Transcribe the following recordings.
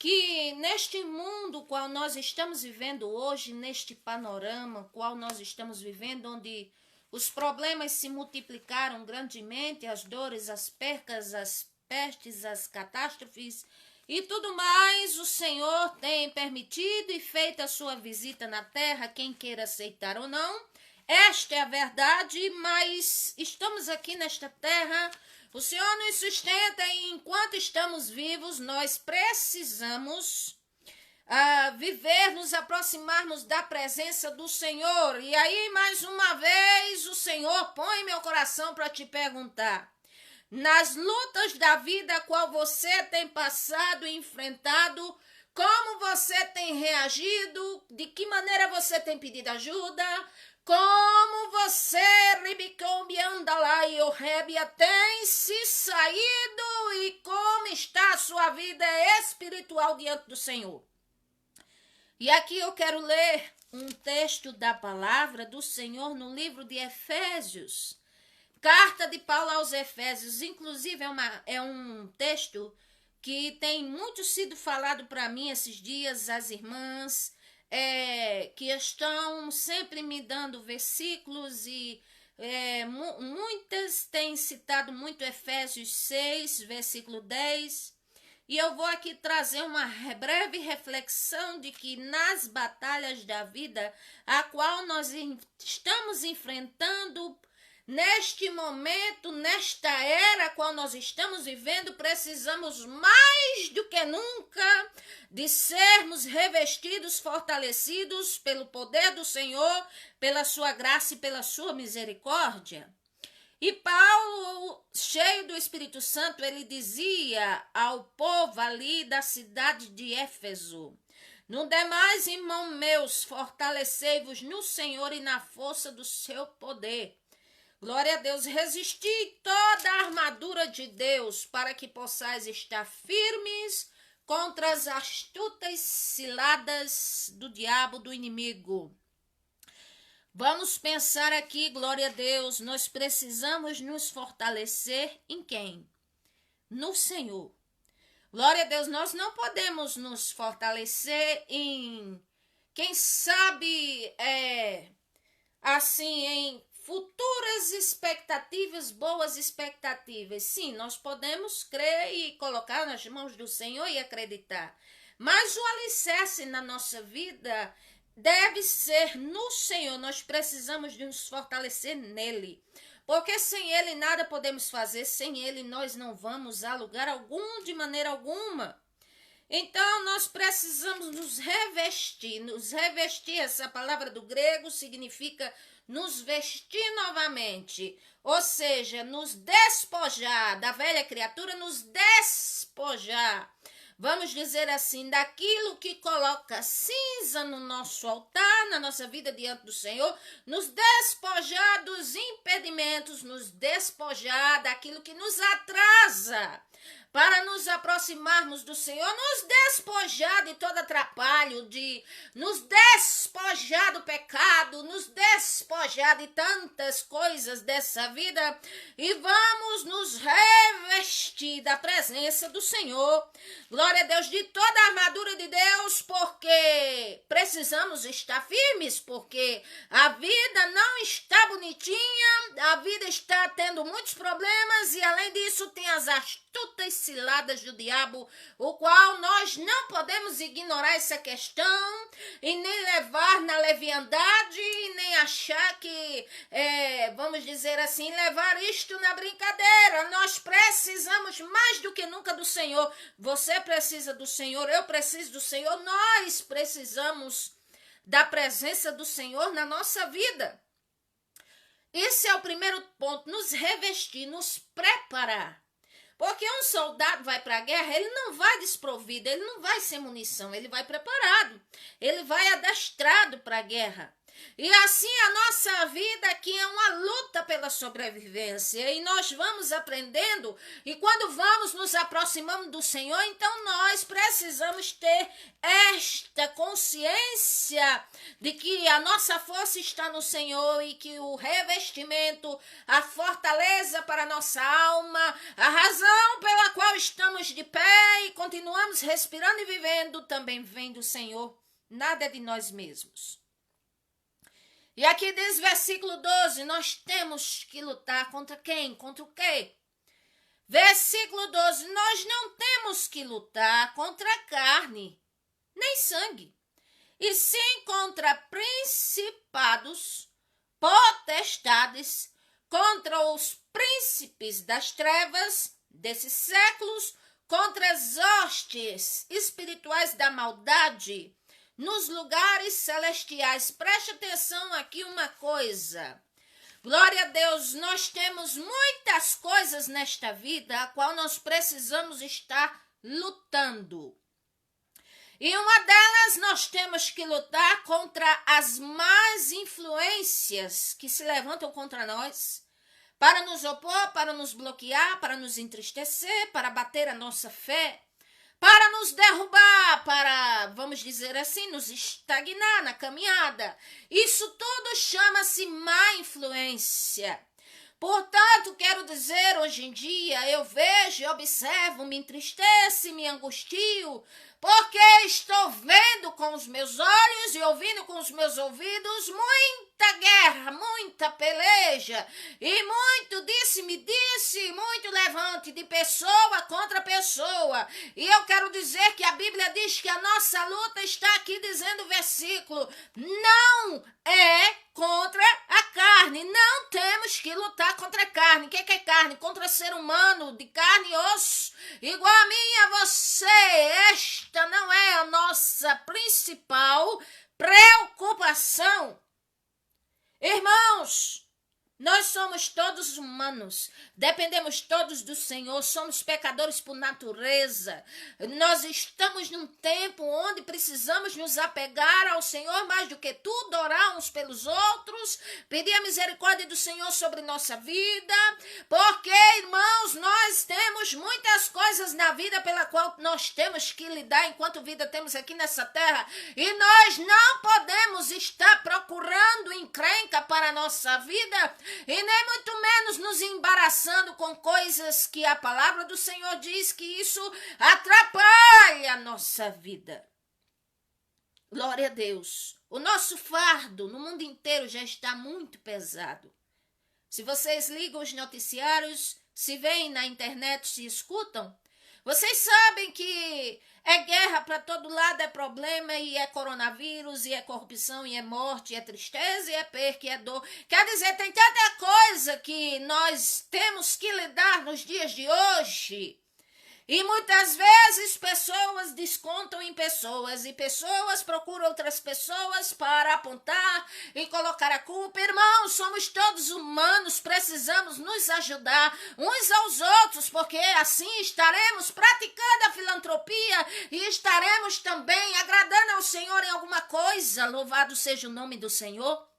que neste mundo qual nós estamos vivendo hoje, neste panorama qual nós estamos vivendo, onde os problemas se multiplicaram grandemente, as dores, as percas, as pestes, as catástrofes e tudo mais, o Senhor tem permitido e feito a sua visita na terra, quem queira aceitar ou não. Esta é a verdade, mas estamos aqui nesta terra, o Senhor nos sustenta e enquanto estamos vivos, nós precisamos viver, nos aproximarmos da presença do Senhor. E aí, mais uma vez, o Senhor põe em meu coração para te perguntar, nas lutas da vida qual você tem passado e enfrentado, como você tem reagido, de que maneira você tem pedido ajuda, como você, Ribicombi, Andalá e Orébia, tem se saído e como está a sua vida espiritual diante do Senhor. E aqui eu quero ler um texto da palavra do Senhor no livro de Efésios. Carta de Paulo aos Efésios, inclusive é um texto que tem muito sido falado para mim esses dias, as irmãs, que estão sempre me dando versículos e muitas têm citado muito Efésios 6, versículo 10. E eu vou aqui trazer uma breve reflexão de que nas batalhas da vida, a qual nós estamos enfrentando neste momento, nesta era qual nós estamos vivendo, precisamos mais do que nunca de sermos revestidos, fortalecidos pelo poder do Senhor, pela sua graça e pela sua misericórdia. E Paulo, cheio do Espírito Santo, ele dizia ao povo ali da cidade de Éfeso: no demais, irmãos meus, fortalecei-vos no Senhor e na força do seu poder. Glória a Deus, resisti toda a armadura de Deus para que possais estar firmes contra as astutas ciladas do diabo, do inimigo. Vamos pensar aqui, glória a Deus, nós precisamos nos fortalecer em quem? No Senhor. Glória a Deus, nós não podemos nos fortalecer em, quem sabe, assim, em futuras expectativas, boas expectativas. Sim, nós podemos crer e colocar nas mãos do Senhor e acreditar. Mas o alicerce na nossa vida deve ser no Senhor. Nós precisamos de nos fortalecer nele. Porque sem ele nada podemos fazer. Sem ele nós não vamos a lugar algum, de maneira alguma. Então, nós precisamos nos revestir. Nos revestir, essa palavra do grego significa nos vestir novamente. Ou seja, nos despojar da velha criatura, nos despojar. Vamos dizer assim, daquilo que coloca cinza no nosso altar, na nossa vida diante do Senhor, nos despojar dos impedimentos, nos despojar daquilo que nos atrasa, para nos aproximarmos do Senhor, nos despojar de todo atrapalho, de nos despojar do pecado, nos despojar de tantas coisas dessa vida e vamos nos revestir da presença do Senhor. Glória a Deus, de toda a armadura de Deus, porque precisamos estar firmes, porque a vida não está bonitinha, a vida está tendo muitos problemas e além disso tem as astutas ciladas do diabo, o qual nós não podemos ignorar essa questão e nem levar na leviandade e nem achar que, vamos dizer assim, levar isto na brincadeira. Nós precisamos mais do que nunca do Senhor. Você precisa do Senhor, eu preciso do Senhor, nós precisamos da presença do Senhor na nossa vida. Esse é o primeiro ponto, nos revestir, nos preparar. Porque um soldado vai para a guerra, ele não vai desprovido, ele não vai sem munição, ele vai preparado, ele vai adestrado para a guerra. E assim a nossa vida aqui é uma luta pela sobrevivência. E nós vamos aprendendo. E quando vamos nos aproximando do Senhor, então nós precisamos ter esta consciência de que a nossa força está no Senhor e que o revestimento, a fortaleza para a nossa alma, a razão pela qual estamos de pé e continuamos respirando e vivendo também vem do Senhor. Nada é de nós mesmos. E aqui diz versículo 12, nós temos que lutar contra quem? Contra o quê? Versículo 12, nós não temos que lutar contra carne, nem sangue, e sim contra principados, potestades, contra os príncipes das trevas desses séculos, contra as hostes espirituais da maldade, nos lugares celestiais. Preste atenção aqui uma coisa. Glória a Deus, nós temos muitas coisas nesta vida a qual nós precisamos estar lutando. E uma delas nós temos que lutar contra as más influências que se levantam contra nós, para nos opor, para nos bloquear, para nos entristecer, para bater a nossa fé, para nos derrubar, para, vamos dizer assim, nos estagnar na caminhada. Isso tudo chama-se má influência. Portanto, quero dizer, hoje em dia, eu vejo, observo, me entristeço e me angustio, porque estou vendo com os meus olhos e ouvindo com os meus ouvidos muita guerra, muita peleja, e muito disse-me disse, muito levante de pessoa contra pessoa. E eu quero dizer que a Bíblia diz que a nossa luta está aqui dizendo o versículo, não é contra a carne, não temos que lutar contra a carne. O que é carne? Contra ser humano, de carne e osso, igual a mim e a você. Esta não é a nossa principal preocupação. Irmãos, nós somos todos humanos, dependemos todos do Senhor, somos pecadores por natureza. Nós estamos num tempo onde precisamos nos apegar ao Senhor mais do que tudo, orar uns pelos outros, pedir a misericórdia do Senhor sobre nossa vida, porque, irmãos, nós temos muitas coisas na vida pela qual nós temos que lidar enquanto vida temos aqui nessa terra, e nós não podemos estar procurando encrenca para a nossa vida, e nem muito menos nos embaraçando com coisas que a palavra do Senhor diz que isso atrapalha a nossa vida. Glória a Deus. O nosso fardo no mundo inteiro já está muito pesado. Se vocês ligam os noticiários, se veem na internet, se escutam, vocês sabem que é guerra para todo lado, é problema, e é coronavírus, e é corrupção, e é morte, e é tristeza, e é perca, e é dor. Quer dizer, tem tanta coisa que nós temos que lidar nos dias de hoje. E muitas vezes pessoas descontam em pessoas e pessoas procuram outras pessoas para apontar e colocar a culpa. Irmãos, somos todos humanos, precisamos nos ajudar uns aos outros, porque assim estaremos praticando a filantropia e estaremos também agradando ao Senhor em alguma coisa. Louvado seja o nome do Senhor.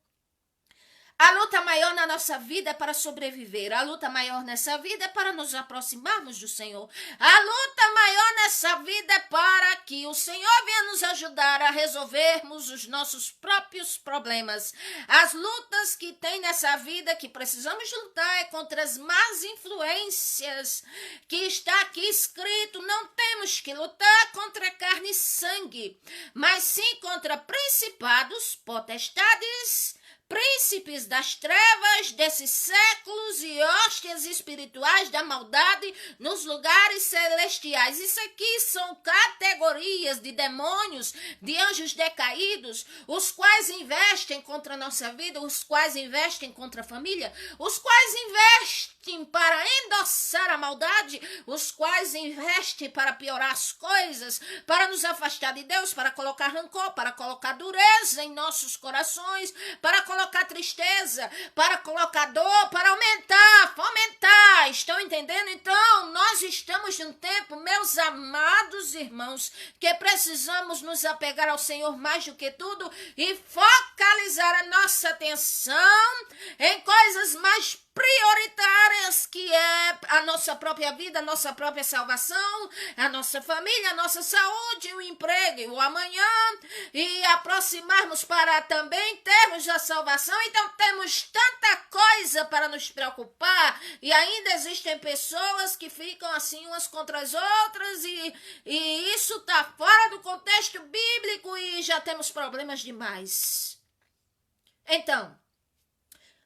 A luta maior na nossa vida é para sobreviver. A luta maior nessa vida é para nos aproximarmos do Senhor. A luta maior nessa vida é para que o Senhor venha nos ajudar a resolvermos os nossos próprios problemas. As lutas que tem nessa vida que precisamos lutar é contra as más influências que está aqui escrito. Não temos que lutar contra carne e sangue, mas sim contra principados, potestades, príncipes das trevas desses séculos e hóstias espirituais da maldade nos lugares celestiais. Isso aqui são categorias de demônios, de anjos decaídos, os quais investem contra a nossa vida, os quais investem contra a família, os quais investem para endossar a maldade, os quais investem para piorar as coisas, para nos afastar de Deus, para colocar rancor, para colocar dureza em nossos corações, para colocar colocar tristeza, para colocar dor, para aumentar, fomentar. Estão entendendo? Então, nós estamos num tempo, meus amados irmãos, que precisamos nos apegar ao Senhor mais do que tudo e focalizar a nossa atenção em coisas mais prioritárias, que é a nossa própria vida, a nossa própria salvação, a nossa família, a nossa saúde, o emprego, o amanhã, e aproximarmos para também termos a salvação. Então temos tanta coisa para nos preocupar, e ainda existem pessoas que ficam assim umas contra as outras, e isso está fora do contexto bíblico e já temos problemas demais. Então,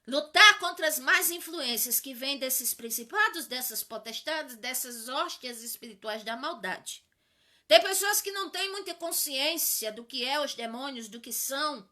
lutar contra as más influências que vêm desses principados, dessas potestades, dessas hóstias espirituais da maldade. Tem pessoas que não têm muita consciência do que é os demônios, do que são.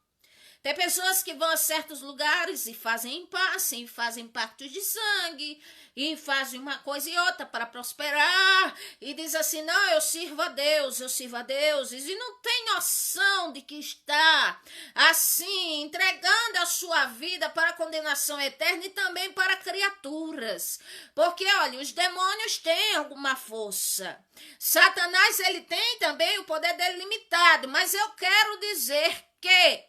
Tem pessoas que vão a certos lugares e fazem impasse, e fazem pactos de sangue, e fazem uma coisa e outra para prosperar, e diz assim, não, eu sirvo a deuses, e não tem noção de que está, assim, entregando a sua vida para a condenação eterna e também para criaturas. Porque, olha, os demônios têm alguma força. Satanás, ele tem também o poder dele limitado, mas eu quero dizer que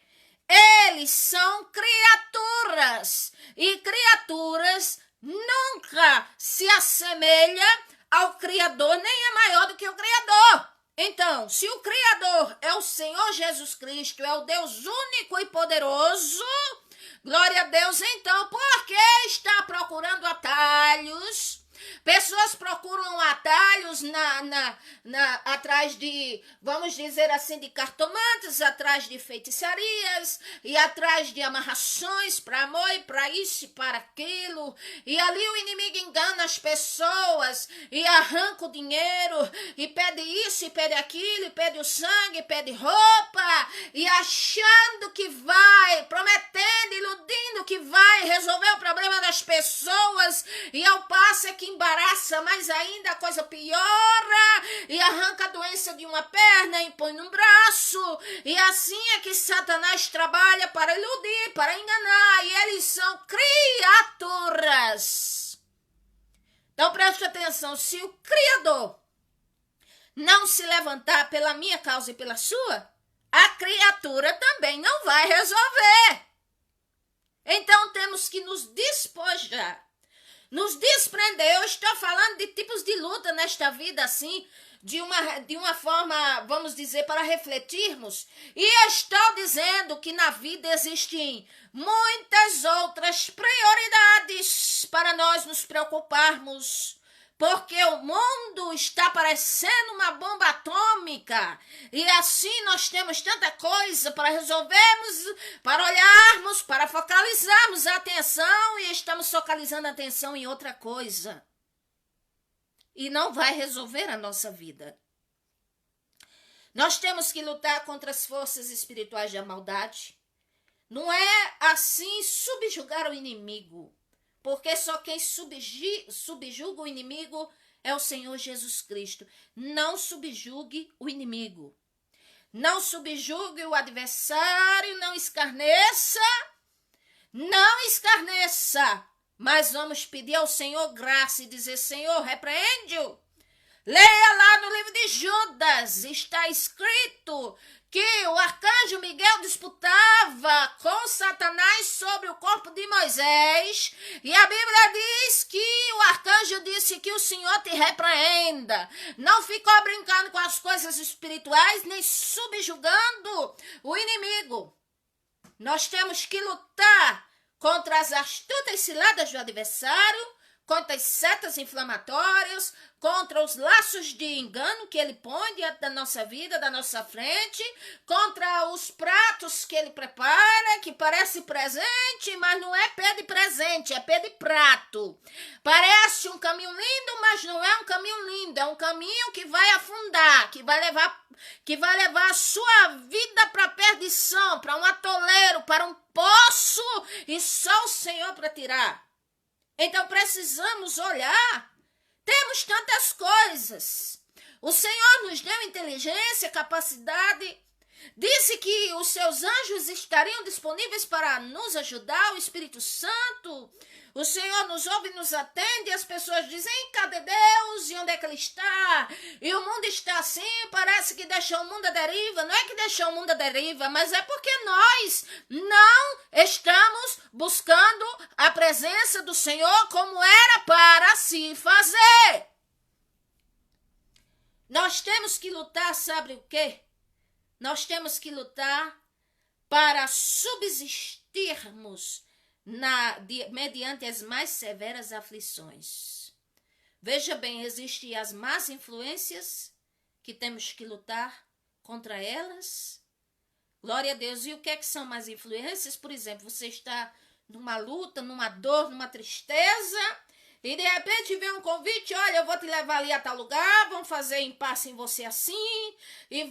eles são criaturas, e criaturas nunca se assemelha ao Criador, nem é maior do que o Criador. Então, se o Criador é o Senhor Jesus Cristo, é o Deus único e poderoso, glória a Deus, então, por que está procurando atalhos? Pessoas procuram atalhos atrás de, vamos dizer assim, de cartomantes, atrás de feitiçarias e atrás de amarrações para amor e para isso e para aquilo. E ali o inimigo engana as pessoas e arranca o dinheiro e pede isso e pede aquilo e pede o sangue, e pede roupa e achando que vai, prometendo, iludindo que vai resolver o problema das pessoas, e ao passo é que embaraça mais ainda, a coisa piora e arranca a doença de uma perna e põe num braço. E assim é que Satanás trabalha para iludir, para enganar, e eles são criaturas. Então preste atenção, se o Criador não se levantar pela minha causa e pela sua, a criatura também não vai resolver. Então temos que nos despojar, nos desprender. Eu estou falando de tipos de luta nesta vida, assim, de uma forma, vamos dizer, para refletirmos. E estou dizendo que na vida existem muitas outras prioridades para nós nos preocuparmos, porque o mundo está parecendo uma bomba atômica, e assim nós temos tanta coisa para resolvermos, para olharmos, para focalizarmos a atenção, e estamos focalizando a atenção em outra coisa. E não vai resolver a nossa vida. Nós temos que lutar contra as forças espirituais da maldade. Não é assim subjugar o inimigo, porque só quem subjuga o inimigo é o Senhor Jesus Cristo. Não subjugue o inimigo. Não subjugue o adversário, não escarneça. Não escarneça. Mas vamos pedir ao Senhor graça e dizer, Senhor, repreende-o. Leia lá no livro de Judas, está escrito que o arcanjo Miguel disputava com Satanás sobre o corpo de Moisés, e a Bíblia diz que o arcanjo disse que o Senhor te repreenda. Não ficou brincando com as coisas espirituais, nem subjugando o inimigo. Nós temos que lutar contra as astutas ciladas do adversário, contra as setas inflamatórias, contra os laços de engano que ele põe diante da nossa vida, da nossa frente, contra os pratos que ele prepara, que parece presente, mas não é pé de presente, é pé de prato. Parece um caminho lindo, mas não é um caminho lindo, é um caminho que vai afundar, que vai levar a sua vida para a perdição, para um atoleiro, para um poço, e só o Senhor para tirar. Então precisamos olhar. Temos tantas coisas. O Senhor nos deu inteligência, capacidade, Disse que os seus anjos estariam disponíveis para nos ajudar, o Espírito Santo. O Senhor nos ouve e nos atende, e as pessoas dizem, cadê Deus? E onde é que Ele está? E o mundo está assim, parece que deixou o mundo à deriva. Não é que deixou o mundo à deriva, mas é porque nós não estamos buscando a presença do Senhor como era para se fazer. Nós temos que lutar, sabe o quê? Nós temos que lutar para subsistirmos mediante as mais severas aflições. Veja bem, existem as más influências que temos que lutar contra elas. Glória a Deus. E o que é que são más influências? Por exemplo, você está numa luta, numa dor, numa tristeza, e de repente vem um convite, olha, eu vou te levar ali a tal lugar, vão fazer impasse em você assim, e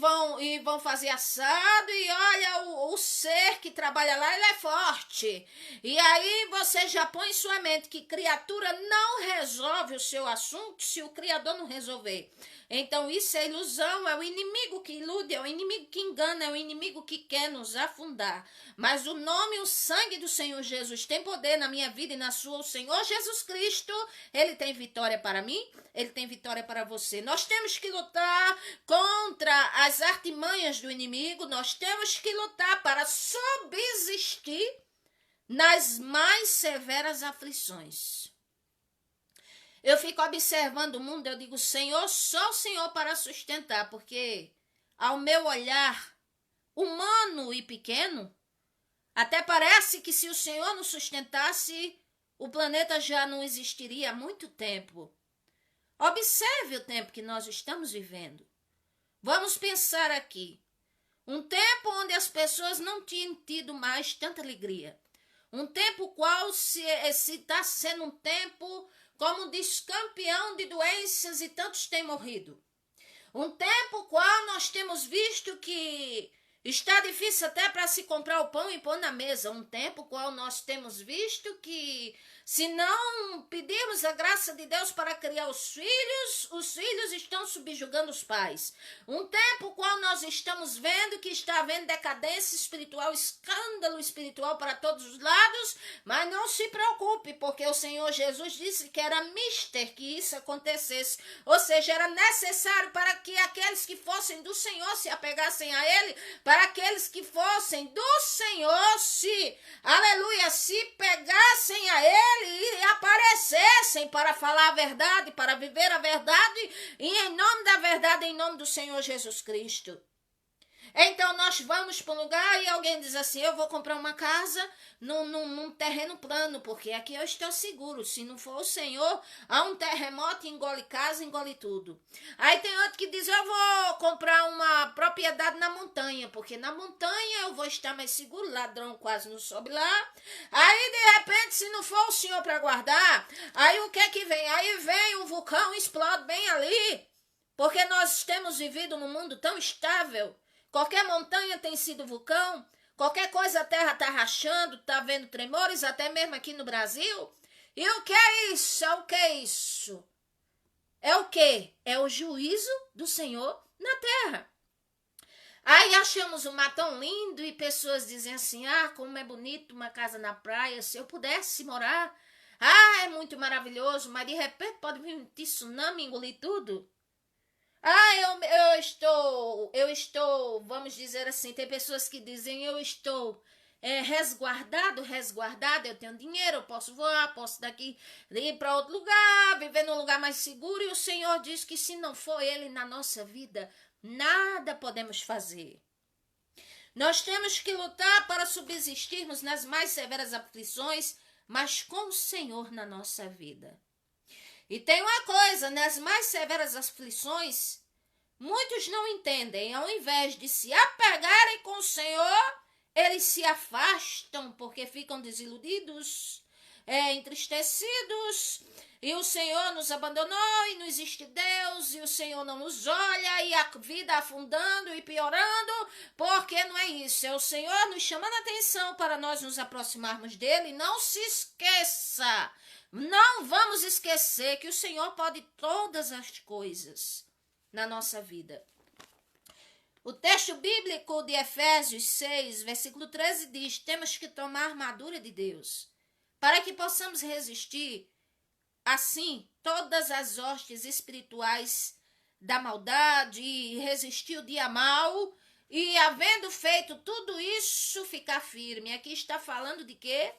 vão fazer assado, e olha, o ser que trabalha lá, ele é forte. E aí você já põe em sua mente que criatura não resolve o seu assunto se o Criador não resolver. Então isso é ilusão, é o inimigo que ilude, é o inimigo que engana, é o inimigo que quer nos afundar. Mas o nome e o sangue do Senhor Jesus tem poder na minha vida e na sua. O Senhor Jesus Cristo, Ele tem vitória para mim, Ele tem vitória para você. Nós temos que lutar contra as artimanhas do inimigo, nós temos que lutar para subsistir nas mais severas aflições. Eu fico observando o mundo, eu digo, Senhor, só o Senhor para sustentar, porque ao meu olhar humano e pequeno, até parece que se o Senhor não sustentasse, o planeta já não existiria há muito tempo. Observe o tempo que nós estamos vivendo. Vamos pensar aqui. Um tempo onde as pessoas não tinham tido mais tanta alegria. Um tempo qual se está sendo um tempo, como diz, campeão de doenças e tantos têm morrido. Um tempo qual nós temos visto que está difícil até para se comprar o pão e pôr na mesa. Um tempo qual nós temos visto que se não pedirmos a graça de Deus para criar os filhos estão subjugando os pais. Um tempo qual nós estamos vendo que está havendo decadência espiritual, escândalo espiritual para todos os lados, mas não se preocupe, porque o Senhor Jesus disse que era mister que isso acontecesse. Ou seja, era necessário para que aqueles que fossem do Senhor se apegassem a Ele, para aqueles que fossem do Senhor se pegassem a Ele e aparecessem para falar a verdade, para viver a verdade, e em nome da verdade, em nome do Senhor Jesus Cristo. Então nós vamos para um lugar e alguém diz assim, eu vou comprar uma casa num terreno plano, porque aqui eu estou seguro. Se não for o Senhor, há um terremoto, engole casa, engole tudo. Aí tem outro que diz, eu vou comprar uma propriedade na montanha, porque na montanha eu vou estar mais seguro, ladrão quase não sobe lá. Aí de repente, se não for o Senhor para guardar, aí o que é que vem? Aí vem um vulcão e explode bem ali, porque nós temos vivido num mundo tão estável. Qualquer montanha tem sido vulcão, qualquer coisa a terra está rachando, está vendo tremores, até mesmo aqui no Brasil. E o que é isso? É o que é isso? É o quê? É o juízo do Senhor na terra. Aí achamos um mar tão lindo e pessoas dizem assim, como é bonito uma casa na praia, se eu pudesse morar. É muito maravilhoso, mas de repente pode vir um tsunami e engolir tudo. Eu estou, vamos dizer assim, tem pessoas que dizem, eu estou resguardado, eu tenho dinheiro, eu posso voar, posso daqui ir para outro lugar, viver num lugar mais seguro, e o Senhor diz que se não for Ele na nossa vida, nada podemos fazer. Nós temos que lutar para subsistirmos nas mais severas aflições, mas com o Senhor na nossa vida. E tem uma coisa, nas mais severas aflições, muitos não entendem. Ao invés de se apegarem com o Senhor, eles se afastam porque ficam desiludidos, entristecidos. E o Senhor nos abandonou e não existe Deus, e o Senhor não nos olha, e a vida afundando e piorando, porque não é isso. É o Senhor nos chamando a atenção para nós nos aproximarmos dele. Não se esqueça. Não vamos esquecer que o Senhor pode todas as coisas na nossa vida. O texto bíblico de Efésios 6, versículo 13 diz: temos que tomar a armadura de Deus, para que possamos resistir, assim, todas as hostes espirituais da maldade, e resistir o dia mau, e havendo feito tudo isso, ficar firme. Aqui está falando de quê?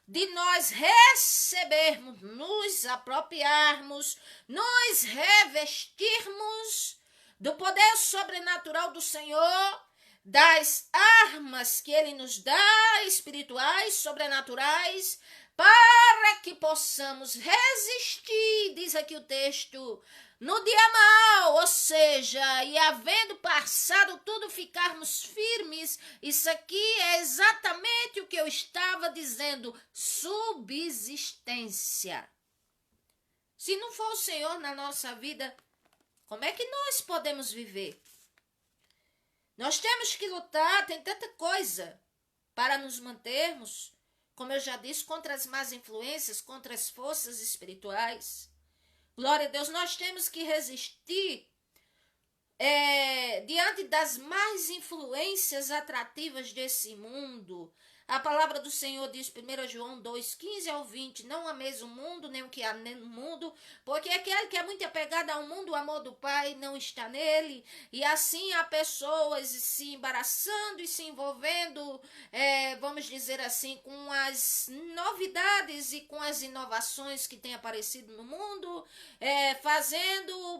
De nós recebermos, nos apropriarmos, nos revestirmos do poder sobrenatural do Senhor, das armas que Ele nos dá, espirituais, sobrenaturais, para que possamos resistir, diz aqui o texto, no dia mau, ou seja, e havendo passado tudo, ficarmos firmes. Isso aqui é exatamente o que eu estava dizendo, subsistência. Se não for o Senhor na nossa vida, como é que nós podemos viver? Nós temos que lutar, tem tanta coisa para nos mantermos, como eu já disse, contra as más influências, contra as forças espirituais. Glória a Deus, nós temos que resistir diante das más influências atrativas desse mundo. A palavra do Senhor diz, 1 João 2, 15 ao 20, não ameis o mundo, nem o que há no mundo, porque aquele que é muito apegado ao mundo, o amor do Pai não está nele, e assim há pessoas se embaraçando e se envolvendo, vamos dizer assim, com as novidades e com as inovações que têm aparecido no mundo,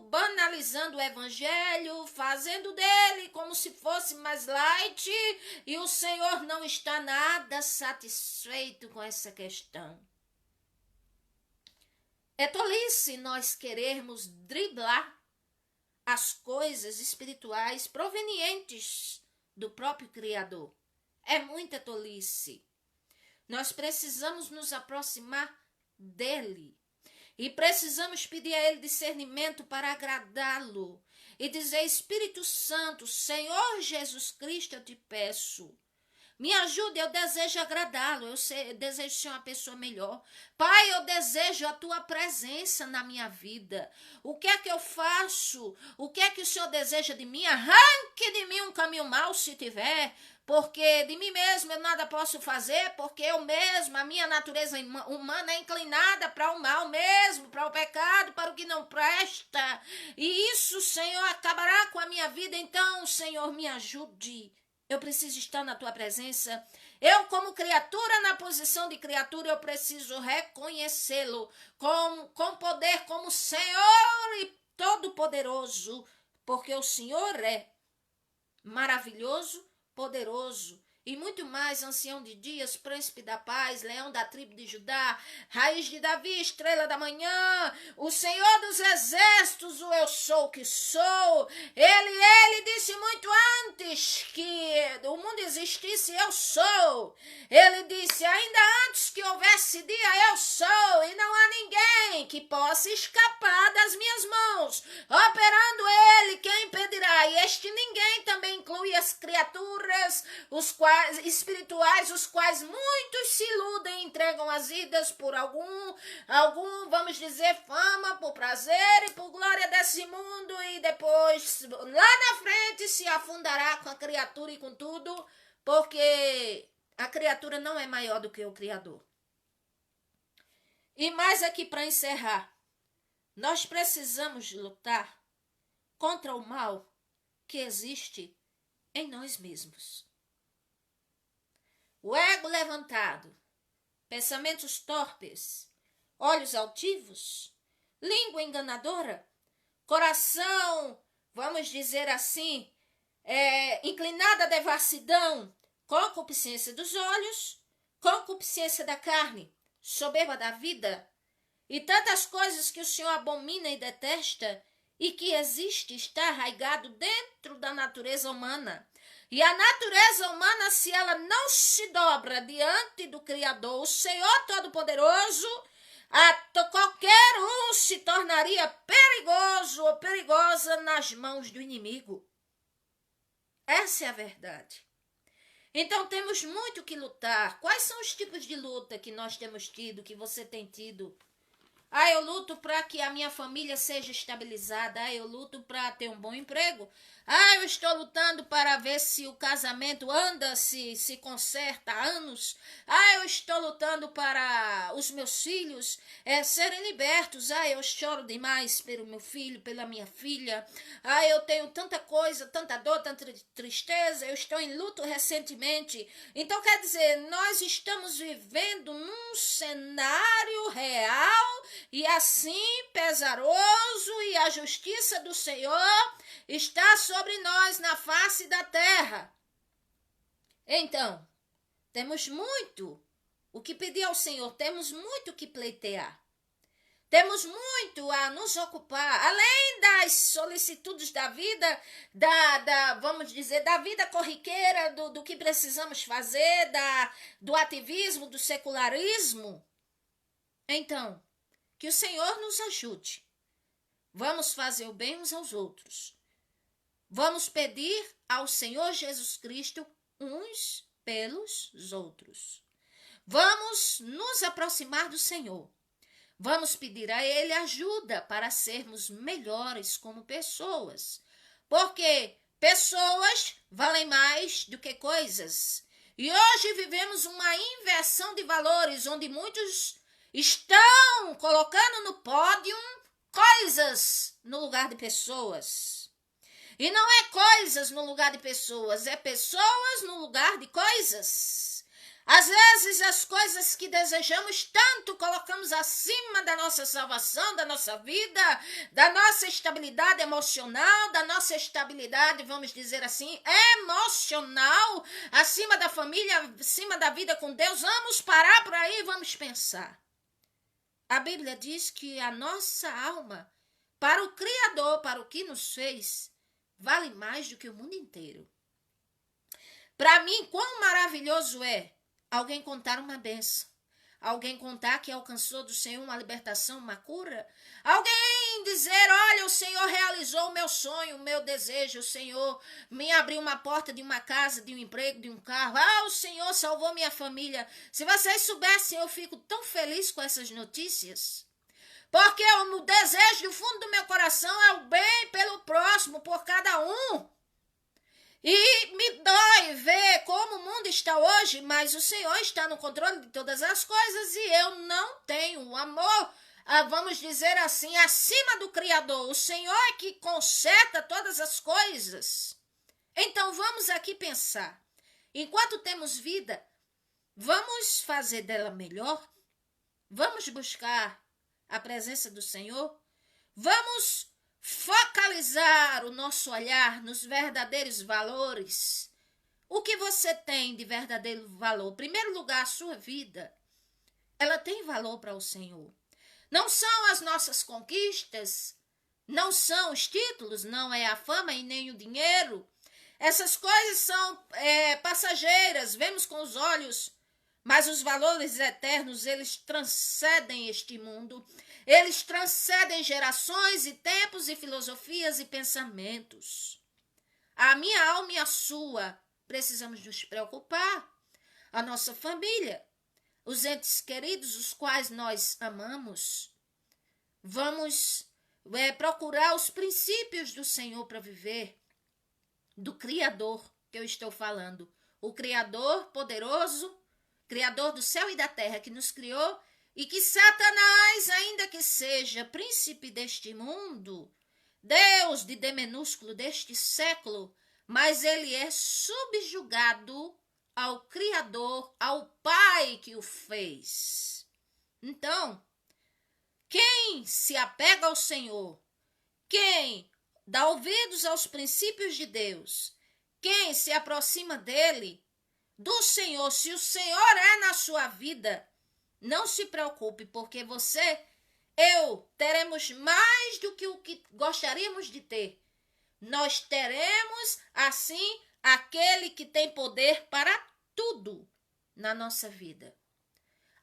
banalizando o evangelho, fazendo dele como se fosse mais light, e o Senhor não está nada satisfeito com essa questão. É tolice nós querermos driblar as coisas espirituais provenientes do próprio Criador. É muita tolice. Nós precisamos nos aproximar dele e precisamos pedir a ele discernimento para agradá-lo e dizer: Espírito Santo, Senhor Jesus Cristo, eu te peço, me ajude, eu desejo agradá-lo, eu desejo ser uma pessoa melhor. Pai, eu desejo a tua presença na minha vida. O que é que eu faço? O que é que o Senhor deseja de mim? Arranque de mim um caminho mau se tiver, porque de mim mesmo eu nada posso fazer, porque eu mesmo, a minha natureza humana é inclinada para o mal mesmo, para o pecado, para o que não presta. E isso, Senhor, acabará com a minha vida. Então, Senhor, me ajude. Eu preciso estar na tua presença. Eu, como criatura, na posição de criatura, eu preciso reconhecê-lo com poder como Senhor e Todo-Poderoso, porque o Senhor é maravilhoso, poderoso e muito mais, ancião de dias, príncipe da paz, leão da tribo de Judá, raiz de Davi, estrela da manhã, o Senhor dos exércitos, o eu sou o que sou. Ele disse muito antes que o mundo existisse, eu sou. Ele disse, ainda antes que houvesse dia, eu sou, e não há ninguém que possa escapar das minhas mãos. Operando ele, quem impedirá? E este ninguém também inclui as criaturas, os quais espirituais, os quais muitos se iludem e entregam as vidas por algum, vamos dizer, fama, por prazer e por glória desse mundo, e depois, lá na frente, se afundará com a criatura e com tudo, porque a criatura não é maior do que o Criador. E mais aqui para encerrar, nós precisamos lutar contra o mal que existe em nós mesmos. O ego levantado, pensamentos torpes, olhos altivos, língua enganadora, coração, vamos dizer assim, inclinado à devassidão, concupiscência dos olhos, concupiscência da carne, soberba da vida, e tantas coisas que o Senhor abomina e detesta, e que existe, está arraigado dentro da natureza humana. E a natureza humana, se ela não se dobra diante do Criador, o Senhor Todo-Poderoso, qualquer um se tornaria perigoso ou perigosa nas mãos do inimigo. Essa é a verdade. Então temos muito que lutar. Quais são os tipos de luta que nós temos tido, que você tem tido? Ah, eu luto para que a minha família seja estabilizada. Ah, eu luto para ter um bom emprego. Ah, eu estou lutando para ver se o casamento anda, se conserta há anos. Ah, eu estou lutando para os meus filhos serem libertos. Ah, eu choro demais pelo meu filho, pela minha filha. Ah, eu tenho tanta coisa, tanta dor, tanta tristeza. Eu estou em luto recentemente. Então, quer dizer, nós estamos vivendo num cenário real e assim pesaroso, e a justiça do Senhor está sobre nós na face da terra. Então, temos muito o que pedir ao Senhor, temos muito o que pleitear. Temos muito a nos ocupar, além das solicitudes da vida, vamos dizer, da vida corriqueira, do que precisamos fazer, do ativismo, do secularismo. Então, que o Senhor nos ajude. Vamos fazer o bem uns aos outros. Vamos pedir ao Senhor Jesus Cristo uns pelos outros. Vamos nos aproximar do Senhor. Vamos pedir a Ele ajuda para sermos melhores como pessoas. Porque pessoas valem mais do que coisas. E hoje vivemos uma inversão de valores, onde muitos estão colocando no pódio coisas no lugar de pessoas. E não é coisas no lugar de pessoas, é pessoas no lugar de coisas. Às vezes as coisas que desejamos tanto colocamos acima da nossa salvação, da nossa vida, da nossa estabilidade emocional, da nossa estabilidade, vamos dizer assim, emocional, acima da família, acima da vida com Deus. Vamos parar por aí e vamos pensar. A Bíblia diz que a nossa alma, para o Criador, para o que nos fez, vale mais do que o mundo inteiro. Para mim, quão maravilhoso é alguém contar uma bênção, alguém contar que alcançou do Senhor uma libertação, uma cura, alguém dizer, olha, o Senhor realizou o meu sonho, o meu desejo, o Senhor me abriu uma porta de uma casa, de um emprego, de um carro, o Senhor salvou minha família. Se vocês soubessem, eu fico tão feliz com essas notícias, porque o desejo do fundo do meu coração é o bem pelo próximo, por cada um. E me dói ver como o mundo está hoje, mas o Senhor está no controle de todas as coisas e eu não tenho o amor, vamos dizer assim, acima do Criador. O Senhor é que conserta todas as coisas. Então vamos aqui pensar. Enquanto temos vida, vamos fazer dela melhor? Vamos buscar a presença do Senhor? Vamos focalizar o nosso olhar nos verdadeiros valores. O que você tem de verdadeiro valor? Em primeiro lugar, a sua vida. Ela tem valor para o Senhor. Não são as nossas conquistas, não são os títulos, não é a fama e nem o dinheiro. Essas coisas são passageiras, vemos com os olhos, mas os valores eternos, eles transcendem este mundo. Eles transcendem gerações e tempos e filosofias e pensamentos. A minha alma e a sua, precisamos nos preocupar. A nossa família, os entes queridos, os quais nós amamos. Vamos procurar os princípios do Senhor para viver, do Criador que eu estou falando. O Criador poderoso, Criador do céu e da terra, que nos criou. E que Satanás, ainda que seja príncipe deste mundo, Deus de D minúsculo deste século, mas ele é subjugado ao Criador, ao Pai que o fez. Então, quem se apega ao Senhor, quem dá ouvidos aos princípios de Deus, quem se aproxima dele, do Senhor, se o Senhor é na sua vida, não se preocupe, porque eu teremos mais do que o que gostaríamos de ter. Nós teremos, assim, aquele que tem poder para tudo na nossa vida.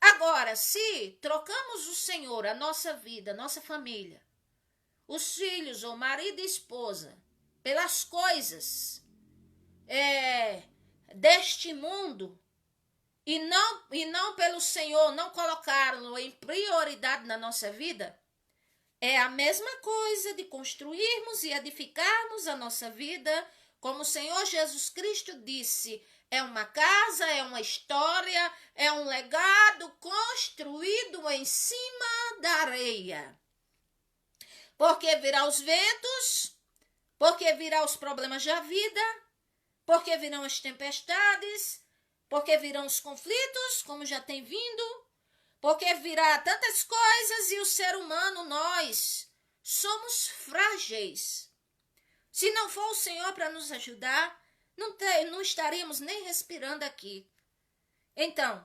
Agora, se trocamos o Senhor, a nossa vida, a nossa família, os filhos, ou marido e esposa, pelas coisas deste mundo, e não pelo Senhor, não colocá-lo em prioridade na nossa vida, é a mesma coisa de construirmos e edificarmos a nossa vida, como o Senhor Jesus Cristo disse, é uma casa, é uma história, é um legado construído em cima da areia. Porque virá os ventos, porque virá os problemas da vida, porque virão as tempestades, porque virão os conflitos, como já tem vindo, porque virá tantas coisas e o ser humano, nós, somos frágeis. Se não for o Senhor para nos ajudar, não estaríamos nem respirando aqui. Então,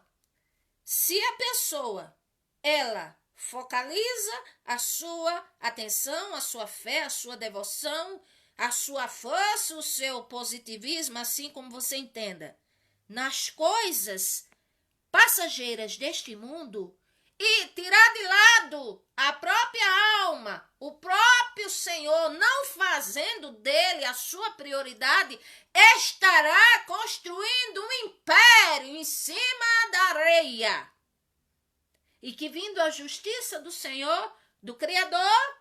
se a pessoa, ela focaliza a sua atenção, a sua fé, a sua devoção, a sua força, o seu positivismo, assim como você entenda, nas coisas passageiras deste mundo e tirar de lado a própria alma, o próprio Senhor, não fazendo dele a sua prioridade, estará construindo um império em cima da areia. E que vindo a justiça do Senhor, do Criador,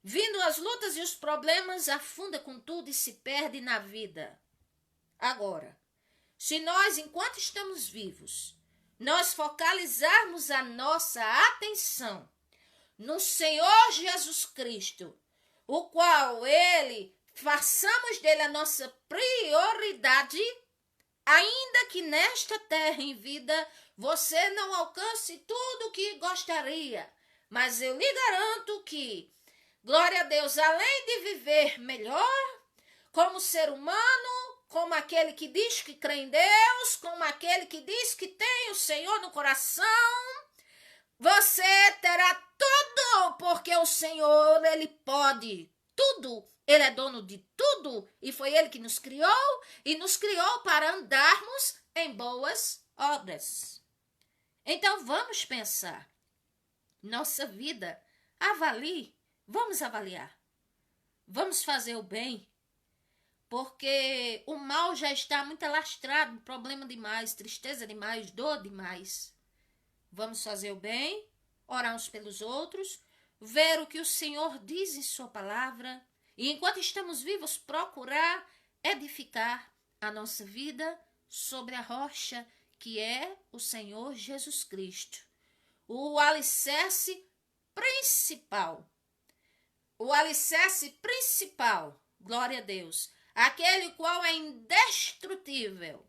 vindo as lutas e os problemas, afunda com tudo e se perde na vida. Agora, se nós, enquanto estamos vivos, nós focalizarmos a nossa atenção no Senhor Jesus Cristo, o qual façamos dele a nossa prioridade, ainda que nesta terra em vida você não alcance tudo o que gostaria, mas eu lhe garanto que, glória a Deus, além de viver melhor, como ser humano, como aquele que diz que crê em Deus, como aquele que diz que tem o Senhor no coração, você terá tudo, porque o Senhor, ele pode tudo. Ele é dono de tudo e foi ele que nos criou e nos criou para andarmos em boas obras. Então vamos pensar. Nossa vida, vamos avaliar. Vamos fazer o bem. Porque o mal já está muito alastrado, problema demais, tristeza demais, dor demais. Vamos fazer o bem, orar uns pelos outros, ver o que o Senhor diz em sua palavra e enquanto estamos vivos procurar edificar a nossa vida sobre a rocha que é o Senhor Jesus Cristo. O alicerce principal, glória a Deus, aquele qual é indestrutível,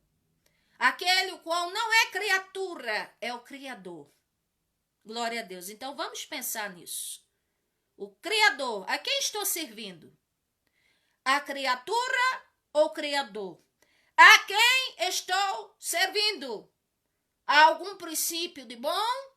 aquele qual não é criatura, é o Criador. Glória a Deus. Então vamos pensar nisso. O Criador, a quem estou servindo? A criatura ou o Criador? A quem estou servindo? A algum princípio de bom?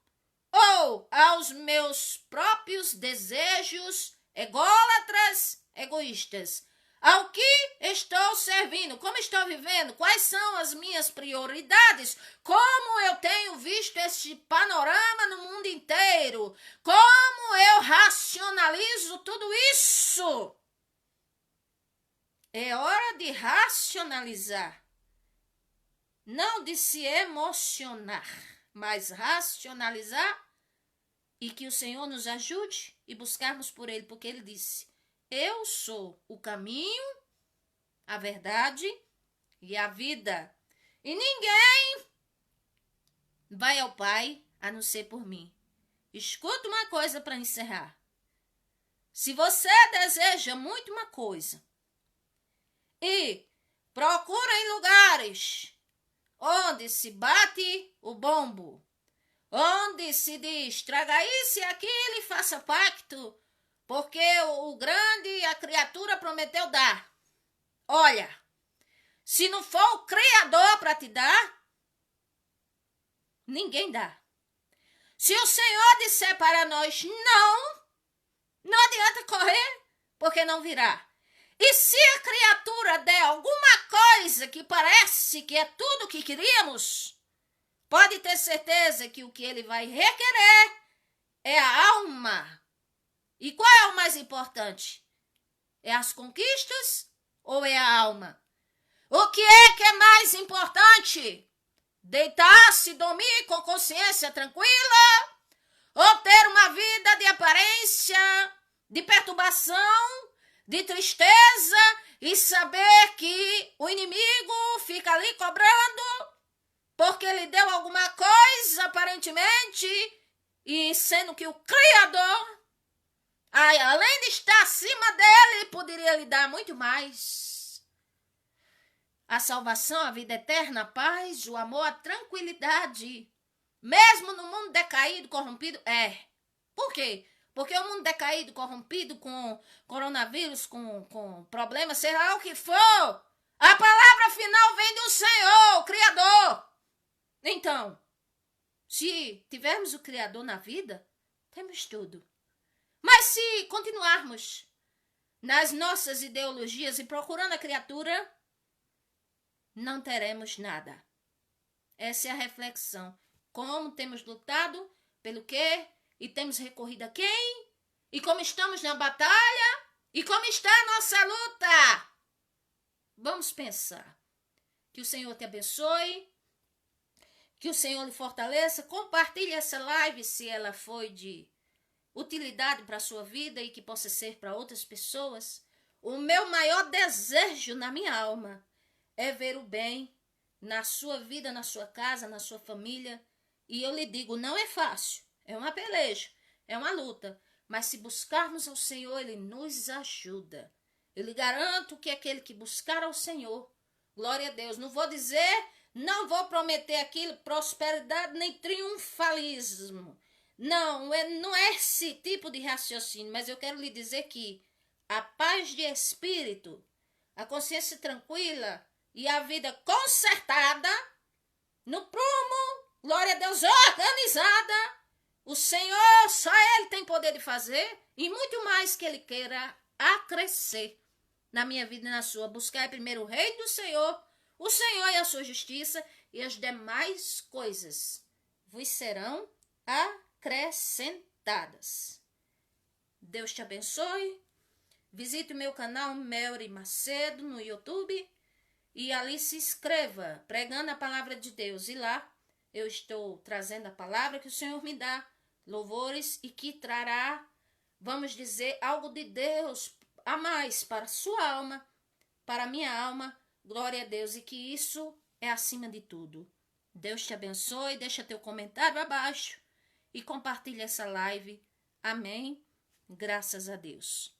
Ou aos meus próprios desejos ególatras, egoístas? Ao que estou servindo? Como estou vivendo? Quais são as minhas prioridades? Como eu tenho visto este panorama no mundo inteiro? Como eu racionalizo tudo isso? É hora de racionalizar. Não de se emocionar, mas racionalizar e que o Senhor nos ajude e buscarmos por Ele, porque Ele disse: eu sou o caminho, a verdade e a vida. E ninguém vai ao Pai a não ser por mim. Escuta uma coisa para encerrar. Se você deseja muito uma coisa e procura em lugares onde se bate o bombo, onde se diz, traga isso e aquilo e faça pacto, porque o grande, a criatura prometeu dar. Olha, se não for o Criador para te dar, ninguém dá. Se o Senhor disser para nós não adianta correr, porque não virá. E se a criatura der alguma coisa que parece que é tudo o que queríamos, pode ter certeza que o que ele vai requerer é a alma. E qual é o mais importante? É as conquistas ou é a alma? O que é mais importante? deitar-se, dormir com consciência tranquila, ou ter uma vida de aparência, de perturbação, de tristeza e saber que o inimigo fica ali cobrando porque lhe deu alguma coisa aparentemente e sendo que o Criador, além de estar acima dele, poderia lhe dar muito mais. A salvação, a vida eterna, a paz, o amor, a tranquilidade. Mesmo no mundo decaído, corrompido, Por quê? Porque o mundo decaído, corrompido, com coronavírus, com problemas, seja lá o que for, a palavra final vem do Senhor, o Criador. Então, se tivermos o Criador na vida, temos tudo. Mas se continuarmos nas nossas ideologias e procurando a criatura, não teremos nada. Essa é a reflexão. Como temos lutado, pelo quê? E temos recorrido a quem? E como estamos na batalha? E como está a nossa luta? Vamos pensar. Que o Senhor te abençoe. Que o Senhor lhe fortaleça. Compartilhe essa live se ela foi de utilidade para a sua vida e que possa ser para outras pessoas. O meu maior desejo na minha alma é ver o bem na sua vida, na sua casa, na sua família. E eu lhe digo, não é fácil, é uma peleja, é uma luta. Mas se buscarmos ao Senhor, Ele nos ajuda. Eu lhe garanto que aquele que buscar ao Senhor, glória a Deus, não vou dizer, não vou prometer aquilo, prosperidade nem triunfalismo. Não é esse tipo de raciocínio, mas eu quero lhe dizer que a paz de espírito, a consciência tranquila e a vida consertada, no prumo, glória a Deus, organizada, o Senhor, só Ele tem poder de fazer e muito mais que Ele queira acrescer na minha vida e na sua. Buscar primeiro o reino do Senhor, o Senhor e a sua justiça, e as demais coisas vos serão acrescentadas. Deus te abençoe. Visite o meu canal Melry Macedo no YouTube e ali se inscreva, pregando a palavra de Deus. E lá eu estou trazendo a palavra que o Senhor me dá, louvores, e que trará, vamos dizer, algo de Deus a mais para a sua alma, para a minha alma, glória a Deus, e que isso é acima de tudo. Deus te abençoe, deixa teu comentário abaixo e compartilha essa live. Amém. Graças a Deus.